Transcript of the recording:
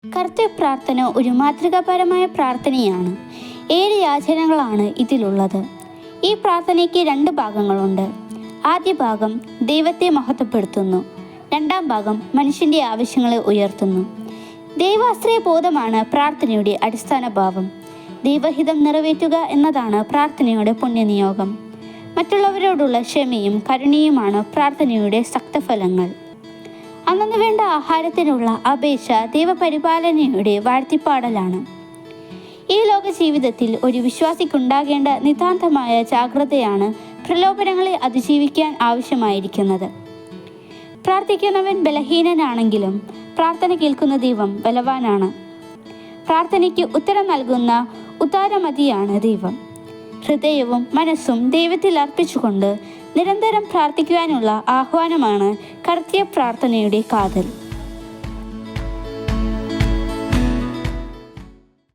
കർത്തൃപ്രാർത്ഥന ഒരു മാതൃകാപരമായ പ്രാർത്ഥനയാണ്. 7 യാചനകളാണ് ഇതിലുള്ളത്. ഈ പ്രാർത്ഥനയ്ക്ക് 2 ഭാഗങ്ങളുണ്ട്. ആദ്യ ഭാഗം ദൈവത്തെ മഹത്വപ്പെടുത്തുന്നു. രണ്ടാം ഭാഗം മനുഷ്യൻ്റെ ആവശ്യങ്ങളെ ഉയർത്തുന്നു. ദൈവാശ്രയ ബോധമാണ് പ്രാർത്ഥനയുടെ അടിസ്ഥാന ഭാവം. ദൈവഹിതം നിറവേറ്റുക എന്നതാണ് പ്രാർത്ഥനയുടെ പുണ്യനിയോഗം. മറ്റുള്ളവരോടുള്ള ക്ഷമയും കരുണയുമാണ് പ്രാർത്ഥനയുടെ ശക്തഫലങ്ങൾ. അന്നു വേണ്ട ആഹാരത്തിനുള്ള അപേക്ഷ ദൈവപരിപാലനയുടെ വാഴ്ത്തിപ്പാടലാണ്. ഈ ലോക ജീവിതത്തിൽ ഒരു വിശ്വാസിക്കുണ്ടാകേണ്ട നിതാന്തമായ ജാഗ്രതയാണ് പ്രലോഭനങ്ങളെ അതിജീവിക്കാൻ ആവശ്യമായിരിക്കുന്നത്. പ്രാർത്ഥിക്കുന്നവൻ ബലഹീനനാണെങ്കിലും പ്രാർത്ഥന കേൾക്കുന്ന ദൈവം ബലവാനാണ്. പ്രാർത്ഥനയ്ക്ക് ഉത്തരം നൽകുന്ന ഉദാരമതിയാണ് ദൈവം. ഹൃദയവും മനസ്സും ദൈവത്തിൽ അർപ്പിച്ചുകൊണ്ട് നിരന്തരം പ്രാർത്ഥിക്കുവാനുള്ള ആഹ്വാനമാണ് കർത്തൃപ്രാർത്ഥനയുടെ കാതൽ.